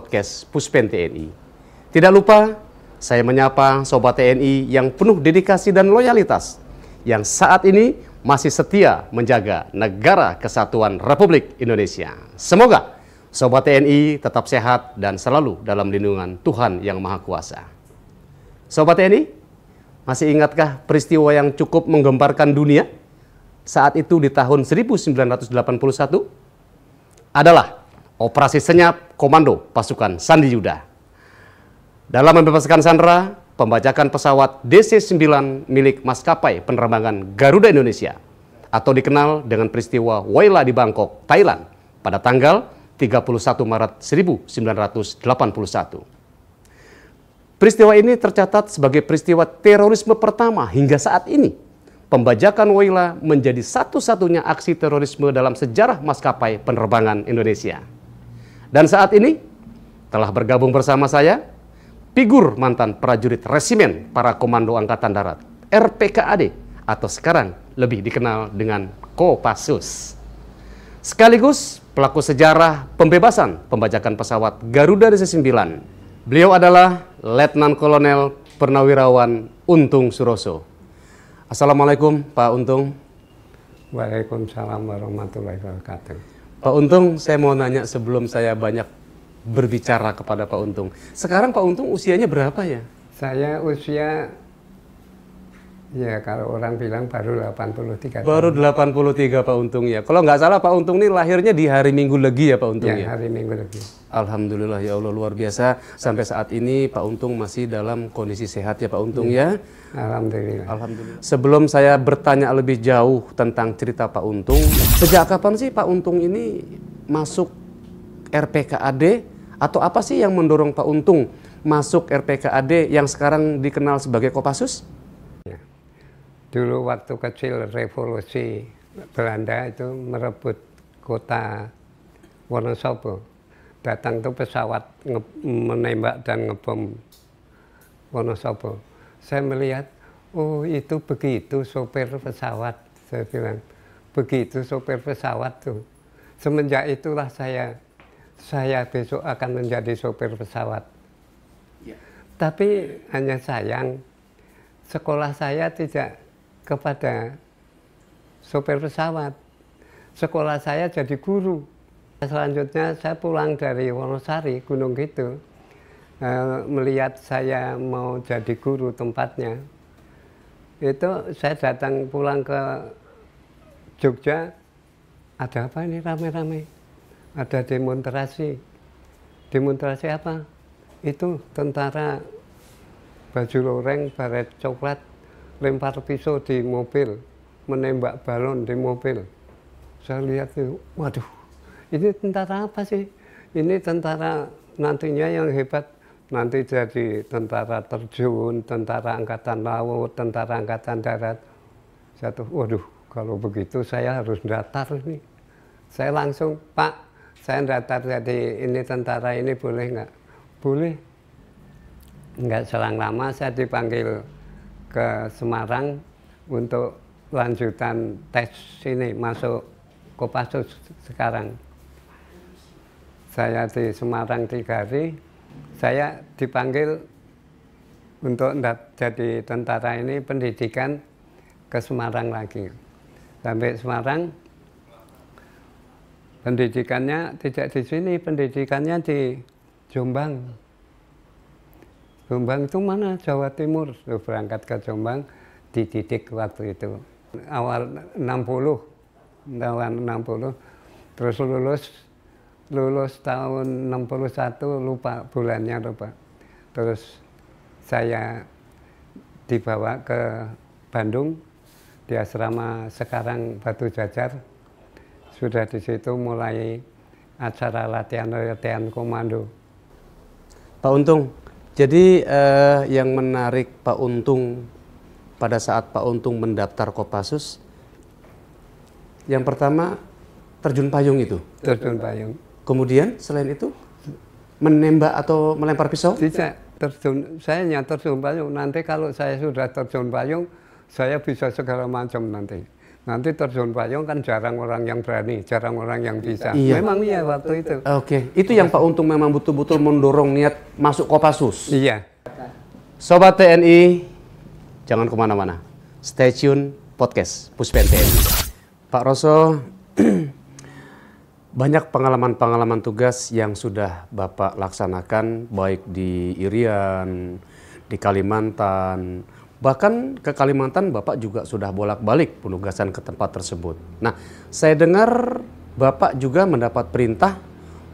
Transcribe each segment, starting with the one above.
podcast Puspen TNI. Tidak lupa, saya menyapa Sobat TNI yang penuh dedikasi dan loyalitas, yang saat ini masih setia menjaga negara kesatuan Republik Indonesia. Semoga Sobat TNI tetap sehat dan selalu dalam lindungan Tuhan Yang Maha Kuasa. Sobat TNI, masih ingatkah peristiwa yang cukup menggemparkan dunia? Saat itu di tahun 1981 adalah Operasi Senyap Komando Pasukan Sandi Yuda. Dalam membebaskan sandera, pembajakan pesawat DC-9 milik maskapai penerbangan Garuda Indonesia atau dikenal dengan peristiwa Woyla di Bangkok, Thailand pada tanggal 31 Maret 1981. Peristiwa ini tercatat sebagai peristiwa terorisme pertama hingga saat ini. Pembajakan Woyla menjadi satu-satunya aksi terorisme dalam sejarah maskapai penerbangan Indonesia. Dan saat ini telah bergabung bersama saya figur mantan prajurit resimen para komando angkatan darat RPKAD atau sekarang lebih dikenal dengan Kopassus. Sekaligus pelaku sejarah pembebasan pembajakan pesawat Garuda DC-9. Beliau adalah Letnan Kolonel Purnawirawan Untung Suroso. Assalamualaikum Pak Untung. Waalaikumsalam warahmatullahi wabarakatuh. Pak Untung, saya mau nanya sebelum saya banyak berbicara kepada Pak Untung. Sekarang Pak Untung usianya berapa ya? Saya usia, ya kalau orang bilang baru 83 Baru 83 Pak Untung ya. Kalau nggak salah Pak Untung ini lahirnya di hari Minggu Legi ya Pak Untung ya? Ya, hari Minggu Legi. Alhamdulillah ya Allah, luar biasa. Sampai saat ini Pak Untung masih dalam kondisi sehat ya Pak Untung ya? Alhamdulillah. Alhamdulillah. Sebelum saya bertanya lebih jauh tentang cerita Pak Untung, sejak kapan sih Pak Untung ini masuk RPKAD? Atau apa sih yang mendorong Pak Untung masuk RPKAD yang sekarang dikenal sebagai Kopassus? Ya. Dulu waktu kecil revolusi Belanda itu merebut kota Wonosobo. Datang tuh pesawat menembak dan ngebom Wonosobo. Saya melihat, oh itu begitu sopir pesawat. Saya bilang, begitu sopir pesawat tuh. Semenjak itulah saya besok akan menjadi sopir pesawat. Ya. Tapi hanya sayang, sekolah saya tidak kepada sopir pesawat. Sekolah saya jadi guru. Selanjutnya saya pulang dari Wonosari, Gunung Kidul. Melihat saya mau jadi guru tempatnya, itu saya datang pulang ke Jogja, ada apa ini rame-rame? Ada demonstrasi. Demonstrasi apa? Itu tentara baju loreng, baret coklat, lempar pisau di mobil, menembak balon di mobil. Saya lihat itu, waduh, ini tentara apa sih? Ini tentara nantinya yang hebat. Nanti jadi tentara terjun, tentara angkatan laut, tentara angkatan darat. Waduh, kalau begitu saya harus daftar ini. Saya langsung, Pak, saya daftar jadi ini tentara ini boleh nggak? Boleh. Nggak selang lama saya dipanggil ke Semarang untuk lanjutan tes ini, masuk Kopassus sekarang. Saya di Semarang 3 hari. Saya dipanggil untuk jadi tentara ini pendidikan ke Semarang lagi. Sampai Semarang, pendidikannya tidak di sini, pendidikannya di Jombang. Jombang itu mana? Jawa Timur. Berangkat ke Jombang, dididik waktu itu. Awal 60, terus lulus tahun 61, lupa bulannya lupa. Terus saya dibawa ke Bandung di asrama sekarang Batu Jajar. Sudah di situ mulai acara latihan komando. Pak Untung, jadi yang menarik Pak Untung pada saat Pak Untung mendaftar Kopassus, yang pertama terjun payung itu. Terjun payung. Kemudian selain itu menembak atau melempar pisau? Tidak, saya hanya terjun payung. Nanti kalau saya sudah terjun payung, saya bisa segala macam nanti. Nanti terjun payung kan jarang orang yang berani, jarang orang yang bisa. Iya. Memang iya waktu itu. Oke, itu yang Pak Untung memang betul-betul mendorong niat masuk Kopassus. Iya. Sobat TNI, jangan kemana-mana. Stay tune podcast Puspen TNI. Pak Roso, banyak pengalaman-pengalaman tugas yang sudah Bapak laksanakan, baik di Irian, di Kalimantan, bahkan ke Kalimantan Bapak juga sudah bolak-balik penugasan ke tempat tersebut. Nah, saya dengar Bapak juga mendapat perintah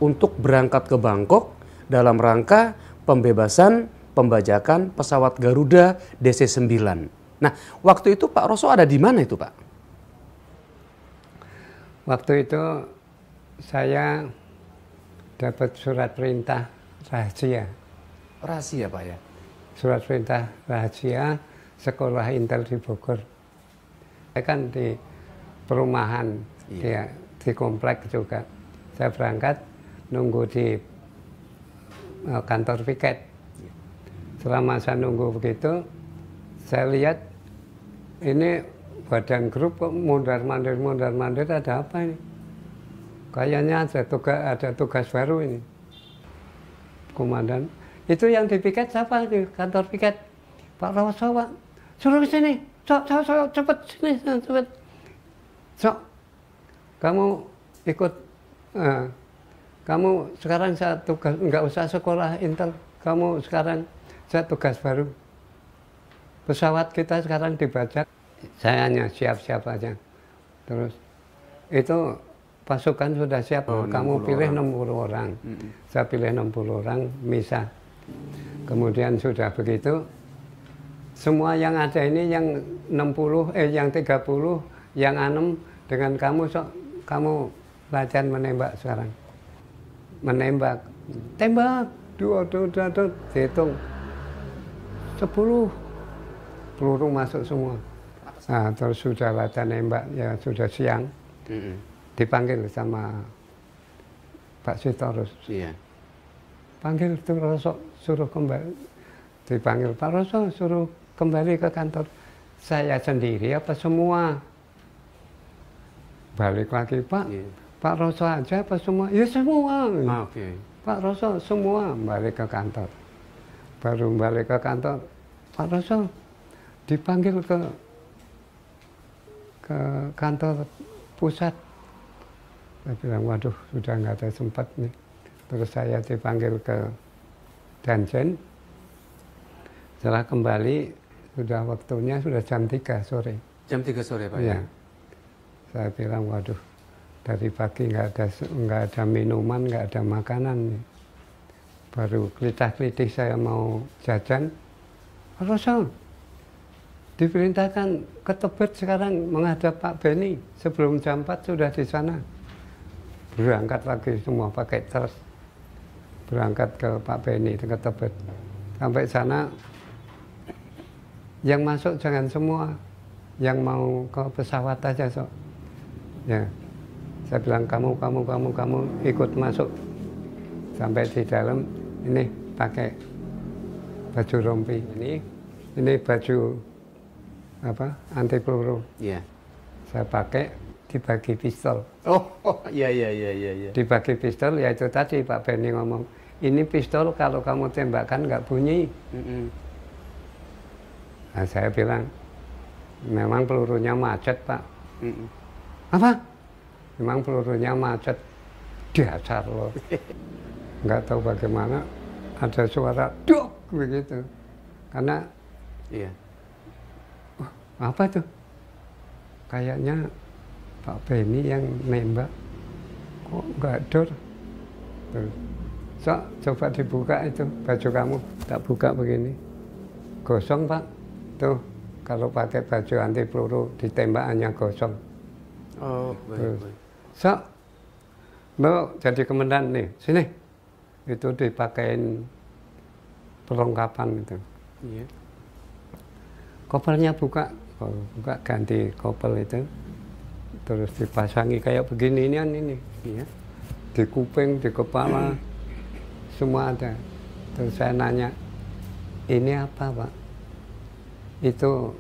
untuk berangkat ke Bangkok dalam rangka pembebasan pembajakan pesawat Garuda DC-9. Nah, waktu itu Pak Roso ada di mana itu, Pak? Waktu itu saya dapat surat perintah rahasia. Rahasia, Pak ya? Surat perintah rahasia sekolah Intel di Bogor. Saya kan di perumahan, Iya. di komplek juga. Saya berangkat nunggu di kantor piket. Selama saya nunggu begitu, saya lihat ini badan grup kok mondar-mandir ada apa ini? Kayaknya ada tugas baru ini. Komandan, itu yang di piket siapa di kantor piket? Pak Roso, Pak. Suruh ke sini. Sok, cepet sini, cepet. Sok, kamu ikut. Kamu sekarang saya tugas, nggak usah sekolah Intel. Kamu sekarang saya tugas baru. Pesawat kita sekarang dibajak. Saya hanya siap-siap aja. Terus itu pasukan sudah siap. Kamu pilih 60 orang. Saya pilih 60 orang, misah. Kemudian sudah begitu, semua yang ada ini yang 60, yang 30, yang 6 dengan kamu, kamu latihan menembak sekarang. Menembak. Tembak. Dihitung. 10 peluru masuk semua. Nah, terus sudah latihan nembak, ya sudah siang. Dipanggil sama Pak Sitorus. Iya. Panggil tuh Roso, suruh kembali. Dipanggil Pak Roso, suruh kembali ke kantor. Saya sendiri apa semua? Balik lagi, Pak. Iya. Pak Roso aja apa semua? Ya semua. Oke. Pak Roso semua balik ke kantor. Baru balik ke kantor, Pak Roso dipanggil ke kantor pusat. Saya bilang, waduh, sudah nggak ada sempat nih. Terus saya dipanggil ke Danjen. Setelah kembali, sudah waktunya sudah jam 3 sore. Jam 3 sore, Pak? Ya. Saya bilang, waduh, dari pagi nggak ada minuman, nggak ada makanan nih. Baru kelitih-kelitih saya mau jajan. Pak Roso, diperintahkan ke Tebet sekarang menghadap Pak Beni. Sebelum jam 4 sudah di sana. Berangkat lagi semua pakai truk. Berangkat ke Pak Beni, ke Tebet. Sampai sana, yang masuk jangan semua. Yang mau ke pesawat aja, Sok. Ya. Saya bilang, kamu ikut masuk. Sampai di dalam, ini pakai baju rompi. Ini baju apa, anti peluru. Iya. Saya pakai, dibagi pistol. Iya. Dibagi pistol, ya itu tadi Pak Beni ngomong, ini pistol kalau kamu tembakan nggak bunyi. Nah, saya bilang, memang pelurunya macet, Pak. Apa? Memang pelurunya macet. Dasar loh. Nggak tahu bagaimana, ada suara duk begitu. Karena, Iya. apa tuh? Kayaknya Pak Beni yang nembak. Kok nggak dor? Sok, coba dibuka itu baju kamu. Tak buka begini. Gosong, Pak. Tuh, kalau pakai baju anti peluru ditembakannya gosong. Oh, baik. Sok, lo jadi komandan nih, sini. Itu dipakein perlengkapan itu. Iya. Kopernya buka ganti koper itu. Terus dipasangi kayak begini ini. Iya. Di kuping, di kepala, semua ada. Terus saya nanya, ini apa, Pak? Itu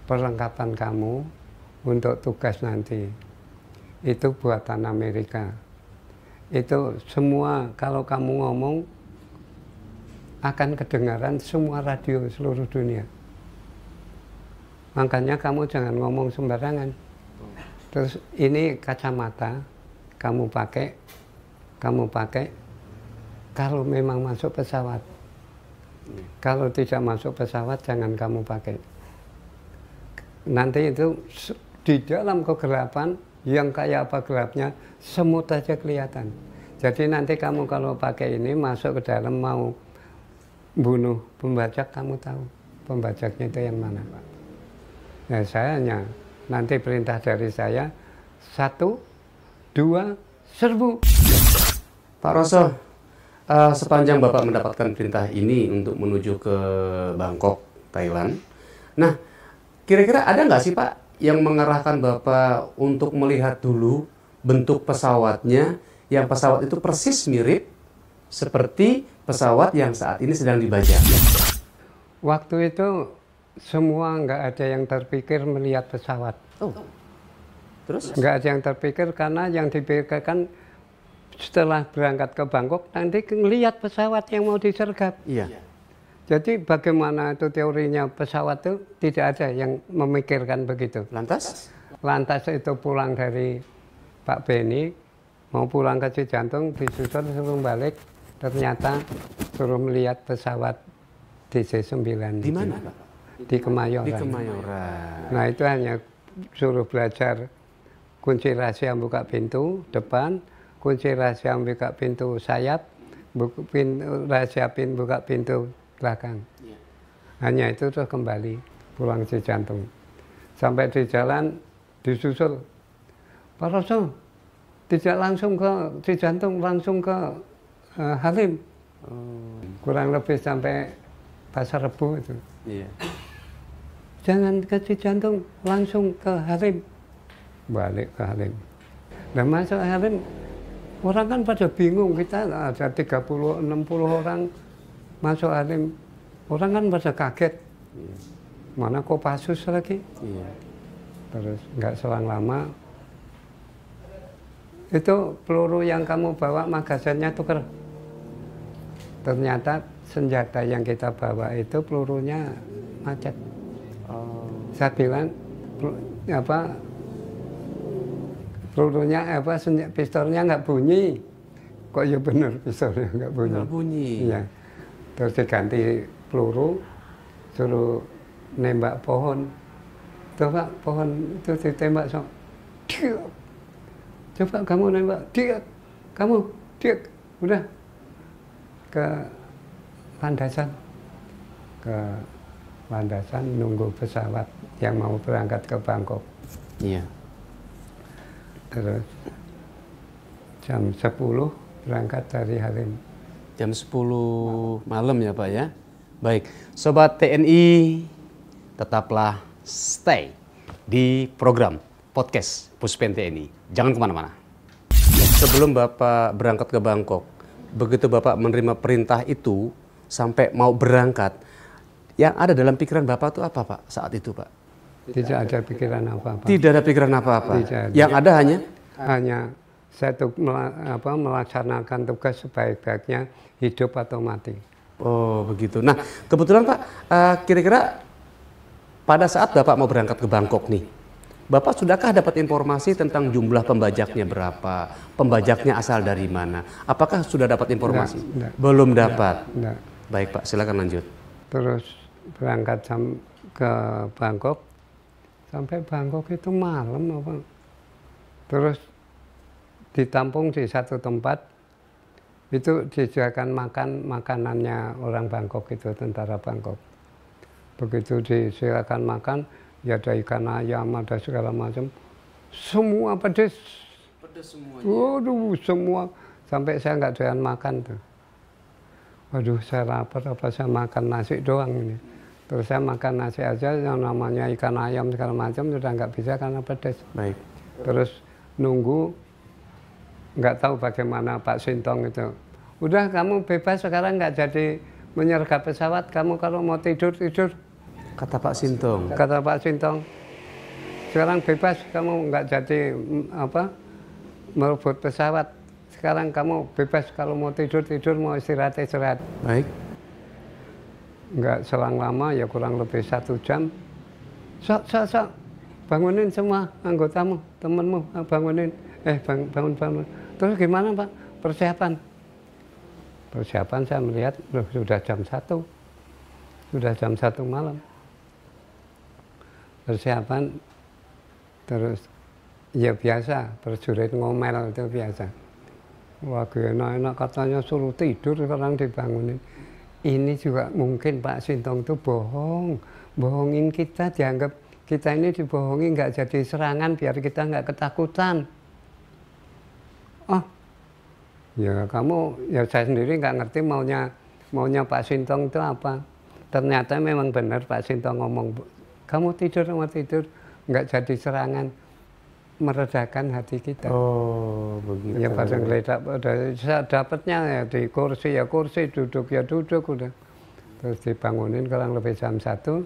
perlengkapan kamu untuk tugas nanti. Itu buatan Amerika. Itu semua kalau kamu ngomong akan kedengaran semua radio seluruh dunia. Makanya kamu jangan ngomong sembarangan. Terus ini kacamata kamu pakai kalau memang masuk pesawat. Kalau tidak masuk pesawat jangan kamu pakai. Nanti itu di dalam kegelapan yang kayak apa gelapnya semut aja kelihatan. Jadi nanti kamu kalau pakai ini masuk ke dalam mau bunuh pembajak, kamu tahu pembajaknya itu yang mana, Pak. Nah, saya hanya nanti perintah dari saya 1, 2, serbu. Pak Roso, sepanjang Bapak mendapatkan perintah ini untuk menuju ke Bangkok, Thailand. Nah, kira-kira ada nggak sih Pak yang mengarahkan Bapak untuk melihat dulu bentuk pesawatnya, yang pesawat itu persis mirip seperti pesawat yang saat ini sedang dibajak? Waktu itu semua nggak ada yang terpikir melihat pesawat. Oh, terus? Nggak ada yang terpikir karena yang dipikirkan setelah berangkat ke Bangkok nanti ngelihat pesawat yang mau disergap. Iya. Jadi bagaimana itu teorinya pesawat itu tidak ada yang memikirkan begitu. Lantas? Lantas itu pulang dari Pak Beni, mau pulang ke Cijantung, disusul suruh balik, ternyata suruh melihat pesawat DC-9. Di mana? Di Kemayoran. Di Kemayoran. Nah itu hanya suruh belajar kunci rahasia buka pintu depan, kunci rahasia buka pintu sayap, rahasia buka pintu belakang. Hanya itu terus kembali pulang Cijantung. Sampai di jalan disusul, Pak Roso tidak langsung ke Cijantung, langsung ke Halim. Kurang lebih sampai Pasar Rebo itu. Iya. Jangan ke Cijantung, langsung ke Halim. Balik ke Halim. Nah masuk Halim, orang kan pada bingung, kita ada 30-60 orang masuk Halim, orang kan pada kaget. Mana Kopassus lagi? Iya. Terus nggak selang lama, itu peluru yang kamu bawa magazinnya tuker. Ternyata senjata yang kita bawa itu pelurunya macet. Saya bilang, pelurunya pistolnya nggak bunyi. Kok ya bener pistolnya nggak bunyi? Nggak bunyi. Iya. Terus diganti peluru, suruh nembak pohon. Coba pohon itu ditembak so. Coba kamu nembak, dia, udah ke landasan nunggu pesawat yang mau berangkat ke Bangkok. Iya. Terus jam 10 berangkat dari Halim. Jam 10 malam ya Pak ya. Baik, Sobat TNI, tetaplah stay di program podcast Puspen TNI. Jangan kemana-mana. Sebelum Bapak berangkat ke Bangkok, begitu Bapak menerima perintah itu sampai mau berangkat, yang ada dalam pikiran Bapak itu apa Pak saat itu Pak? Tidak ada pikiran apa-apa. Tidak ada pikiran apa-apa. Tidak ada. Yang ada hanya saya melaksanakan tugas sebaik-baiknya, hidup atau mati. Oh begitu. Nah kebetulan Pak, kira-kira pada saat Bapak mau berangkat ke Bangkok nih, Bapak sudahkah dapat informasi tentang jumlah pembajaknya berapa, pembajaknya asal dari mana? Apakah sudah dapat informasi? Enggak. Belum dapat. Enggak. Baik Pak, silakan lanjut. Terus berangkat ke Bangkok, sampai Bangkok itu malam apa? Terus ditampung di satu tempat, itu disediakan makanannya orang Bangkok itu, tentara Bangkok. Begitu disilakan makan, ya ada ikan ayam, ada segala macam, semua pedes. Pedes semuanya. Waduh, semua sampai saya nggak doyan makan tuh. Waduh, saya lapar, apa saya makan nasi doang ini. Terus saya makan nasi aja, yang namanya ikan ayam segala macam sudah nggak bisa karena pedes. Baik. Terus nunggu, nggak tahu bagaimana Pak Sintong itu. Udah kamu bebas sekarang, nggak jadi menyergap pesawat, kamu kalau mau tidur. Kata Pak Sintong. Kata Pak Sintong, sekarang bebas, kamu nggak jadi merebut pesawat. Sekarang kamu bebas, kalau mau tidur, mau istirahat. Baik. Nggak selang lama, ya kurang lebih 1 jam. Sok, bangunin semua anggotamu, temenmu, bangunin. Bangun. Terus gimana Pak? Persiapan saya melihat, loh, sudah jam 1. Sudah jam 1 malam. Persiapan, terus ya biasa, prajurit ngomel itu biasa. Wah, enak-enak katanya suruh tidur, sekarang dibangunin. Ini juga mungkin Pak Sintong itu bohongin kita, dianggap kita ini dibohongi, nggak jadi serangan biar kita nggak ketakutan. Oh, ya saya sendiri nggak ngerti maunya Pak Sintong itu apa. Ternyata memang benar Pak Sintong ngomong, kamu tidur, nggak jadi serangan, meredakan hati kita. Oh, begitu. Ya pada ngeledak, dapatnya ya di kursi, duduk udah. Terus dibangunin kurang lebih jam 1,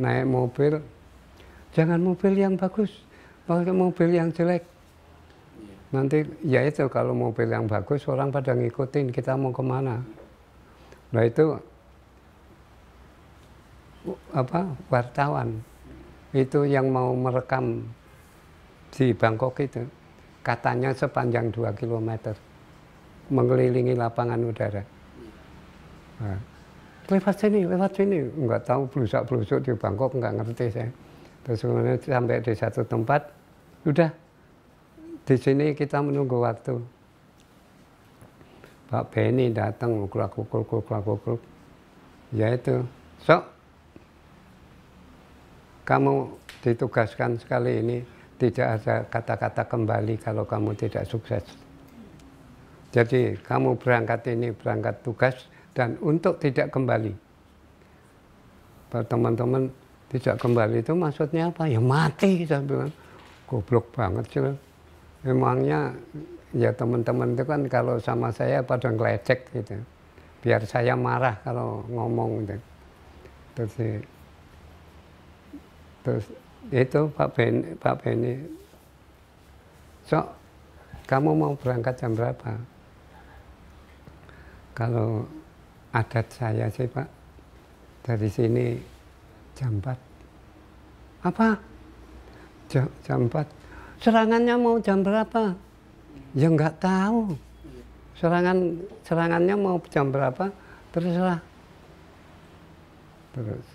naik mobil. Jangan mobil yang bagus, pakai mobil yang jelek. Nanti ya itu, kalau mobil yang bagus orang pada ngikutin kita mau kemana. Nah itu wartawan itu yang mau merekam di Bangkok itu, katanya sepanjang 2 km mengelilingi lapangan udara. Nah, lewat sini, nggak tahu blusak-blusuk di Bangkok, nggak ngerti saya. Terus kemudian sampai di satu tempat, udah di sini kita menunggu waktu. Pak Benny datang, kulak-kuluk. Ya itu, kamu ditugaskan sekali ini, tidak ada kata-kata kembali kalau kamu tidak sukses. Jadi kamu berangkat tugas dan untuk tidak kembali. Teman-teman, tidak kembali itu maksudnya apa? Ya mati, saya bilang. Goblok banget sih. Memangnya ya teman-teman itu kan kalau sama saya pada ngelecek gitu. Biar saya marah kalau ngomong gitu. Terus itu Pak Benny, kamu mau berangkat jam berapa? Kalau adat saya sih Pak, dari sini jam 4. Apa? Jam 4. Serangannya mau jam berapa? Ya nggak tahu. Serangannya mau jam berapa? Terserah. Terus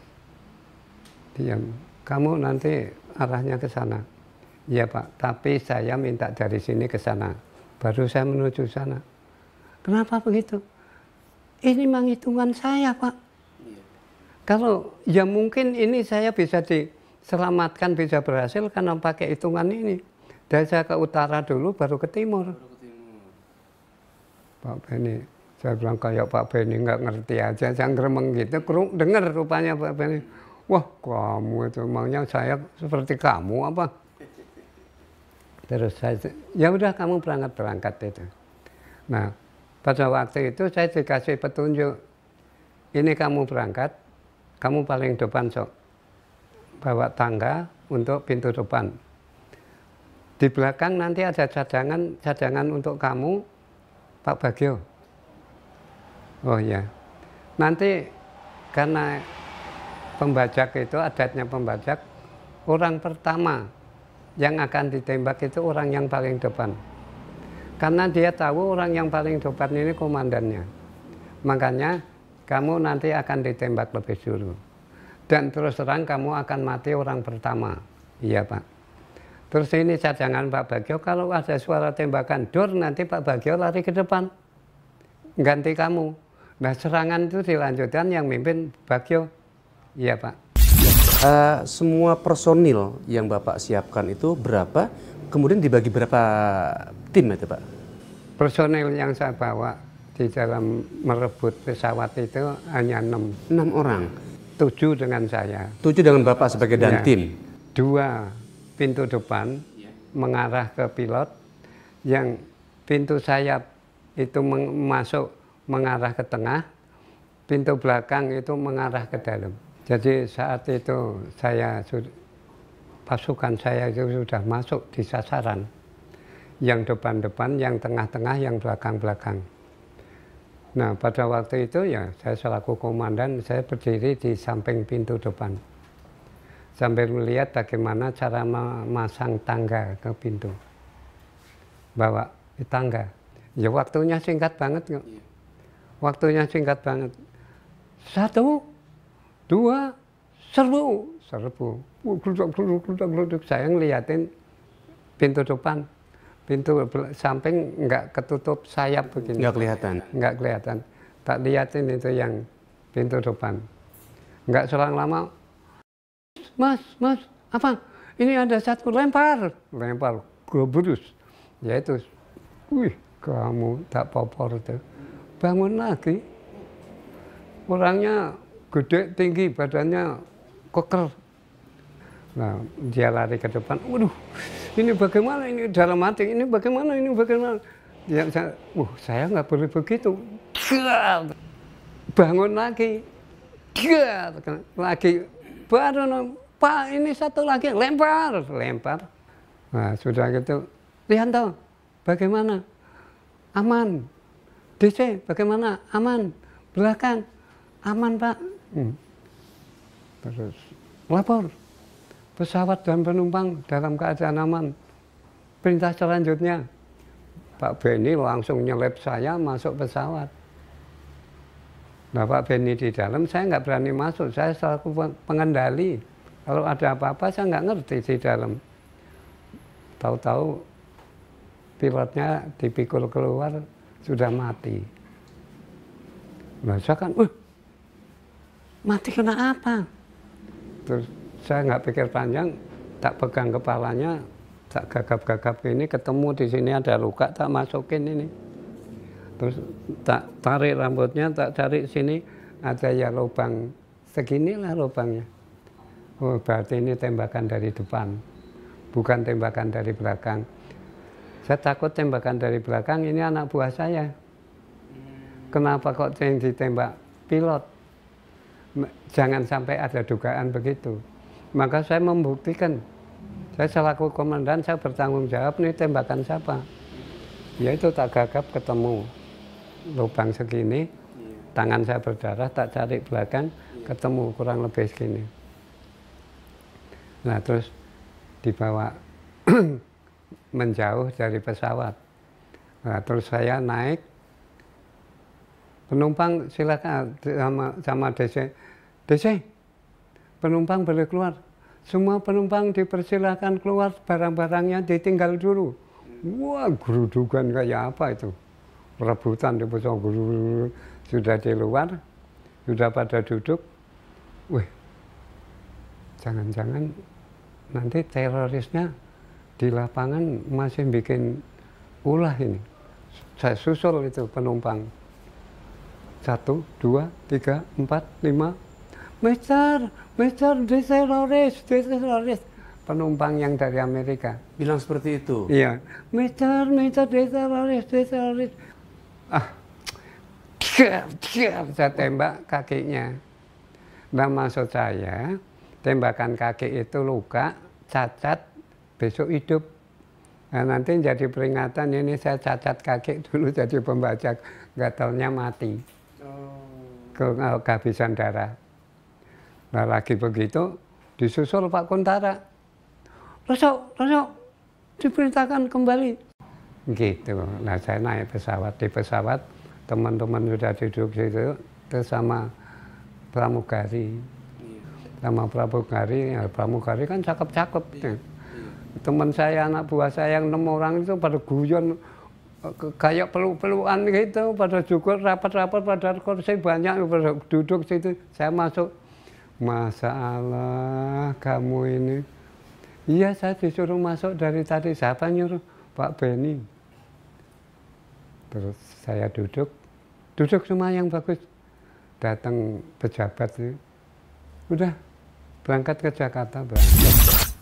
diam. Kamu nanti arahnya ke sana. Iya Pak, tapi saya minta dari sini ke sana. Baru saya menuju sana. Kenapa begitu? Ini memang hitungan saya Pak. Kalau ya mungkin ini saya bisa diselamatkan, bisa berhasil karena pakai hitungan ini. Dan saya ke utara dulu, baru ke timur. Pak Benny, saya bilang kayak Pak Benny nggak ngerti aja, saya ngeremeng gitu. Dengar rupanya Pak Benny. Wah, kamu itu emangnya saya seperti kamu apa? Terus saya, ya udah kamu berangkat itu. Nah, pada waktu itu saya dikasih petunjuk. Ini kamu berangkat, kamu paling depan bawa tangga untuk pintu depan. Di belakang nanti ada cadangan untuk kamu, Pak Bagio. Oh ya, nanti karena pembajak itu, adatnya pembajak, orang pertama yang akan ditembak itu orang yang paling depan. Karena dia tahu orang yang paling depan ini komandannya. Makanya kamu nanti akan ditembak lebih dulu. Dan terus terang kamu akan mati orang pertama. Iya Pak. Terus ini cadangan Pak Bagio, kalau ada suara tembakan dor, nanti Pak Bagio lari ke depan. Ganti kamu. Nah serangan itu dilanjutkan yang mimpin Bagio. Iya Pak. Semua personil yang Bapak siapkan itu berapa? Kemudian dibagi berapa tim itu Pak? Personil yang saya bawa di dalam merebut pesawat itu hanya 6. 6 orang? 7 dengan saya. 7 dengan Bapak sebagai dantim? Ya, 2 pintu depan mengarah ke pilot, yang pintu sayap itu masuk mengarah ke tengah, pintu belakang itu mengarah ke dalam. Jadi saat itu saya pasukan saya itu sudah masuk di sasaran. Yang depan-depan, yang tengah-tengah, yang belakang-belakang. Nah, pada waktu itu ya saya selaku komandan, saya berdiri di samping pintu depan. Sambil melihat bagaimana cara memasang tangga ke pintu. Bawa tangga. Ya waktunya singkat banget kok. Waktunya singkat banget. 1, 2, serbu. Gluduk. Saya ngeliatin pintu depan. Pintu samping nggak ketutup sayap begini. Nggak kelihatan? Nggak kelihatan. Tak liatin itu yang pintu depan. Nggak selang lama, Mas, apa? Ini ada satu, lempar, gebrus. Ya itu, wih, kamu tak popor itu. Bangun lagi. Orangnya gede, tinggi, badannya keker. Nah, dia lari ke depan. Waduh, ini bagaimana? Ini dalam hati. Ini bagaimana? Ya, saya nggak boleh begitu. Bangun lagi. Lagi. Baru, Pak, ini satu lagi. Lempar. Nah, sudah gitu. Lihanto, bagaimana? Aman. DC, bagaimana? Aman. Belakang. Aman, Pak. Terus lapor. Pesawat dan penumpang dalam keadaan aman. Perintah selanjutnya, Pak Benny langsung nyelip saya masuk pesawat. Nah, Pak Benny di dalam, saya nggak berani masuk. Saya selaku pengendali. Kalau ada apa-apa, saya nggak ngerti di dalam. Tahu-tahu pilotnya dipikul keluar, sudah mati. Nah, saya kan, mati kena apa? Terus saya nggak pikir panjang, tak pegang kepalanya, tak gagap-gagap ini, ketemu di sini ada luka, tak masukin ini. Terus tak tarik rambutnya, tak cari sini, ada ya lubang, seginilah lubangnya. Oh, berarti ini tembakan dari depan, bukan tembakan dari belakang. Saya takut tembakan dari belakang, ini anak buah saya. Kenapa kok yang ditembak pilot? Jangan sampai ada dugaan begitu. Maka saya membuktikan, saya selaku komandan, saya bertanggung jawab, nih tembakan siapa? Ya itu tak gagap ketemu lubang segini, tangan saya berdarah, tak cari belakang, ketemu kurang lebih segini. Nah terus dibawa menjauh dari pesawat. Nah terus saya naik, penumpang silakan sama DC, penumpang boleh keluar. Semua penumpang dipersilakan keluar, barang-barangnya ditinggal dulu. Wah, gerudukan kayak apa itu? Rebutan di pesawat, sudah di luar, sudah pada duduk. Wih, jangan-jangan nanti terorisnya di lapangan masih bikin ulah ini. Saya susul itu penumpang. 1, 2, 3, 4, 5. Mister, teroris. Penumpang yang dari Amerika. Bilang seperti itu? Iya. Mister, teroris. Saya tembak kakinya. Nah maksud saya, tembakan kaki itu luka, cacat, besok hidup. Nah, nanti jadi peringatan, ini saya cacat kaki dulu jadi pembaca, nggak taunya mati. Kehabisan darah. Nah lagi begitu disusul Pak Kuntara. Rasok, diperintahkan kembali. Gitu. Nah saya naik pesawat. Di pesawat teman-teman sudah duduk situ. Terus sama pramugari. Sama pramugari, ya pramugari kan cakep-cakep. Teman saya, anak buah saya yang 6 orang itu pada guyon. Kayak peluk-pelukan gitu, pada juga rapat-rapat pada kursi banyak, pada duduk situ. Saya masuk. Masalah kamu ini. Iya, saya disuruh masuk dari tadi. Siapa nyuruh? Pak Benny. Terus saya duduk semua yang bagus. Datang pejabat itu. Udah, berangkat ke Jakarta.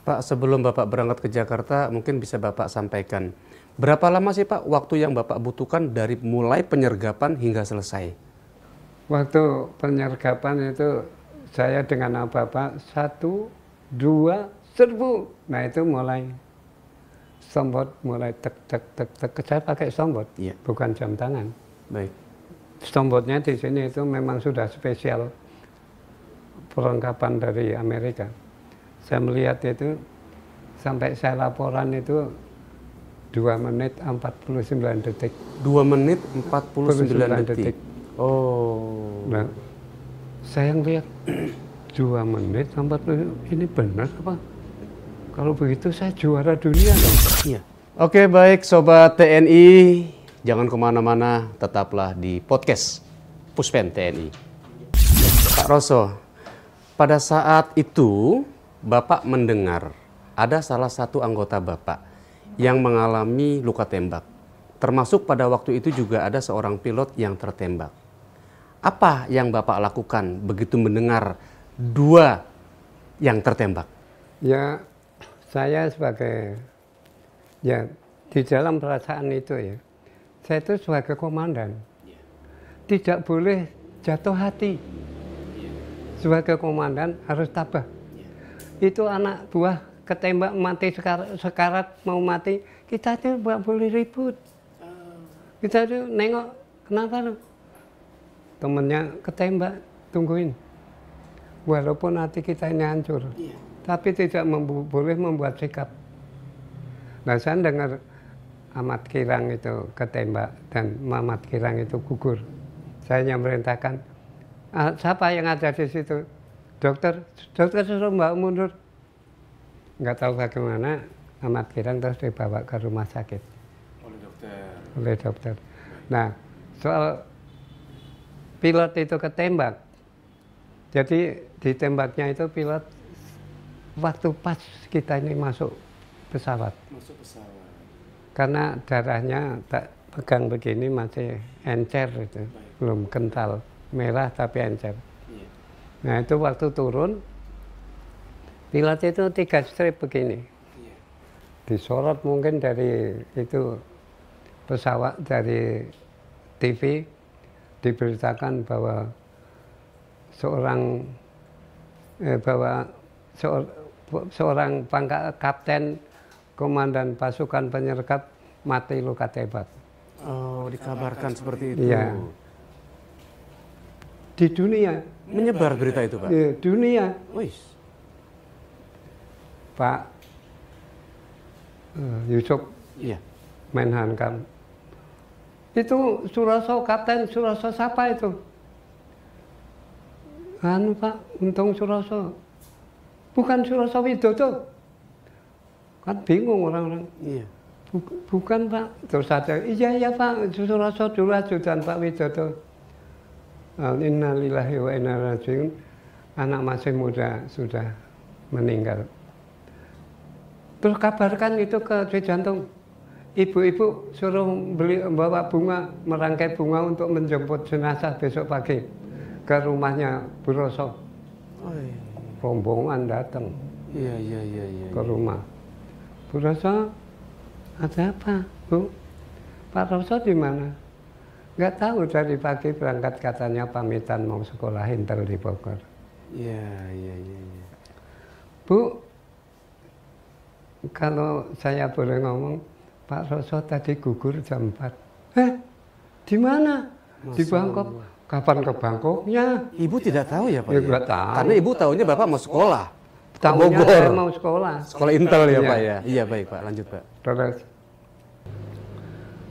Pak, sebelum Bapak berangkat ke Jakarta, mungkin bisa Bapak sampaikan. Berapa lama sih Pak waktu yang Bapak butuhkan dari mulai penyergapan hingga selesai? Waktu penyergapan itu saya dengan apa-apa 1, 2, serbu. Nah itu mulai stopwatch, mulai tek tek tek tek. Saya pakai stopwatch, bukan jam tangan. Baik. Stopwatchnya di sini itu memang sudah spesial perlengkapan dari Amerika. Saya melihat itu sampai saya laporan itu 2 menit 49 detik. 2 menit 49 detik. Oh. Nah, saya ngeliat 2 menit 40, ini benar apa? Kalau begitu saya juara dunia dong. Iya. Oke, baik Sobat TNI. Jangan kemana-mana, tetaplah di podcast Puspen TNI. Pak Roso, pada saat itu Bapak mendengar ada salah satu anggota Bapak yang mengalami luka tembak. Termasuk pada waktu itu juga ada seorang pilot yang tertembak. Apa yang Bapak lakukan begitu mendengar 2 yang tertembak? Ya, saya sebagai, ya di dalam perasaan itu ya, saya itu sebagai komandan. Tidak boleh jatuh hati. Sebagai komandan harus tabah. Itu anak buah ketembak mati sekarat mau mati, kita itu nggak boleh ribut. Kita itu nengok, kenapa lu? Temennya ketembak, tungguin. Walaupun hati kita ini hancur, tapi tidak boleh membuat sikap. Nah saya dengar Ahmad Kirang itu ketembak dan Muhammad Kirang itu gugur. Saya yang merintahkan, siapa yang ada di situ? Dokter suruh Mbak mundur. Nggak tahu bagaimana Ahmad Kirang terus dibawa ke rumah sakit oleh dokter. Nah, soal pilot itu ketembak, jadi ditembaknya itu pilot waktu pas kita ini masuk pesawat. Karena darahnya tak pegang begini masih encer itu, belum kental, merah tapi encer. Nah itu waktu turun, pilot itu 3 strip begini, disorot mungkin dari itu pesawat, dari TV, diberitakan bahwa seorang pangkat kapten komandan pasukan penyergap mati luka tembak. Oh, dikabarkan seperti itu. Iya. Di dunia. Menyebar berita itu, Pak? Di dunia. Wih. Pak Yusuf Iya. Menhankam. Itu Suroso, Kapten Suroso siapa itu? Anu Pak, Untung Suroso. Bukan Suroso Widodo. Kan bingung orang-orang. Iya. Bukan Pak. Terus ada, iya Pak, Suroso dulu ajudan Pak Widodo. Innalillahi wa inna ilaihi raji'un. Anak masih muda sudah meninggal. Terus kabarkan itu ke Sri Jantung. Ibu-ibu suruh bawa bunga, merangkai bunga untuk menjemput jenazah besok pagi ke rumahnya Bu Roso. Oh, iya. Rombongan datang Iya. ke rumah. Bu Roso, ada apa, Bu? Pak Roso di mana? Nggak tahu, dari pagi berangkat katanya pamitan mau sekolah Intel di Bogor. Iya. Bu, kalau saya boleh ngomong, Pak Roso tadi gugur jam 4. Di mana? Di Bangkok. Kapan ke Bangkoknya? Ibu tidak tahu ya, Pak? Ya, nggak tahu. Karena Ibu tahunya Bapak mau sekolah. Tahunya Bogor. saya mau sekolah. Sekolah Intel ya, Iya. Pak ya? Iya, baik Pak. Lanjut, Pak. Terus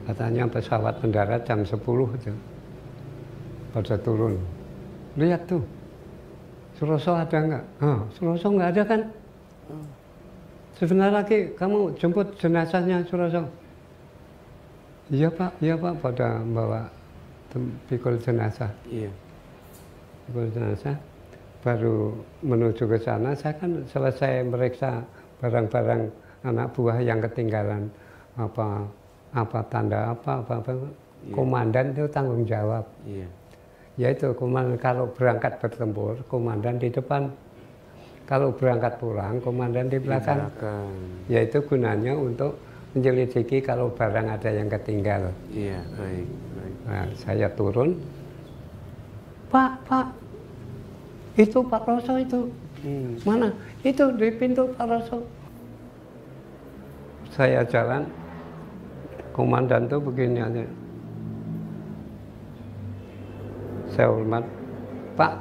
katanya pesawat mendarat jam 10 itu. Pada turun. Lihat tuh. Suroso ada nggak? Suroso nggak ada kan? Sebentar lagi kamu jemput jenazahnya Suroso. Iya Pak, pada bawa pikul jenazah. Iya. Pikul jenazah. Baru menuju ke sana, saya kan selesai meriksa barang-barang anak buah yang ketinggalan. Apa tanda apa. Iya. Komandan itu tanggung jawab. Iya. Yaitu komandan kalau berangkat bertempur, komandan di depan. Kalau berangkat pulang, komandan di belakang. Yaitu gunanya untuk menyelidiki kalau barang ada yang ketinggal. Iya, baik. Nah, saya turun. Pak, itu Pak Roso itu. Mana? Itu di pintu Pak Roso. Saya jalan, komandan tuh begini aja. Saya hormat, Pak.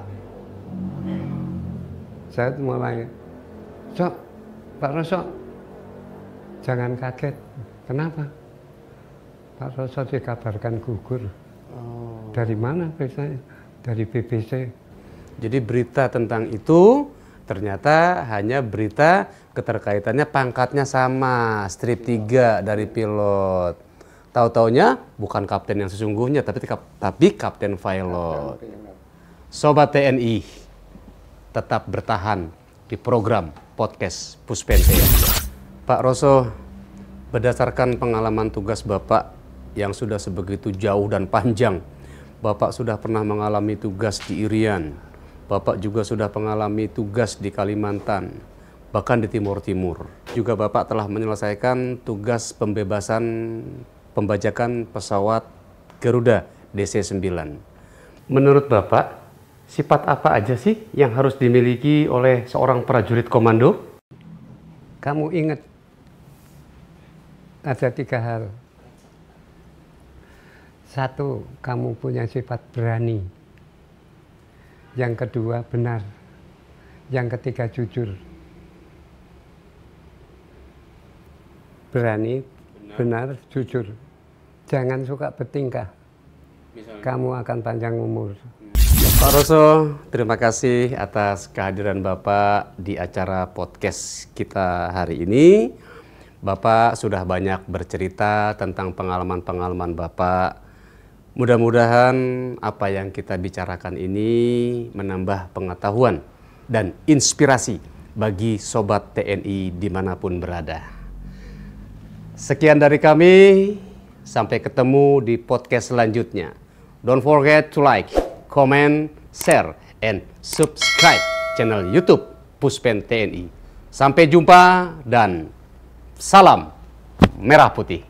Saya mulai, Sok, Pak Roso, jangan kaget. Kenapa? Pak Roso dikabarkan gugur. Dari mana beritanya? Dari BBC. Jadi berita tentang itu ternyata hanya berita keterkaitannya pangkatnya sama, strip 3 dari pilot. Tahu-taunya bukan kapten yang sesungguhnya, tapi kapten pilot. Sobat TNI, tetap bertahan di program podcast Puspen TNI. Pak Roso, berdasarkan pengalaman tugas Bapak yang sudah sebegitu jauh dan panjang, Bapak sudah pernah mengalami tugas di Irian, Bapak juga sudah mengalami tugas di Kalimantan, bahkan di Timur Timur. Juga Bapak telah menyelesaikan tugas pembajakan pesawat Garuda DC-9. Menurut Bapak, sifat apa aja sih yang harus dimiliki oleh seorang prajurit komando? Kamu ingat, ada 3 hal. 1, kamu punya sifat berani. Yang kedua, benar. Yang ketiga, jujur. Berani, benar, jujur. Jangan suka bertingkah. Kamu akan panjang umur. Pak Roso, terima kasih atas kehadiran Bapak di acara podcast kita hari ini. Bapak sudah banyak bercerita tentang pengalaman-pengalaman Bapak. Mudah-mudahan apa yang kita bicarakan ini menambah pengetahuan dan inspirasi bagi Sobat TNI dimanapun berada. Sekian dari kami, sampai ketemu di podcast selanjutnya. Don't forget to like, comment, share, and subscribe channel YouTube Puspen TNI. Sampai jumpa dan salam merah putih.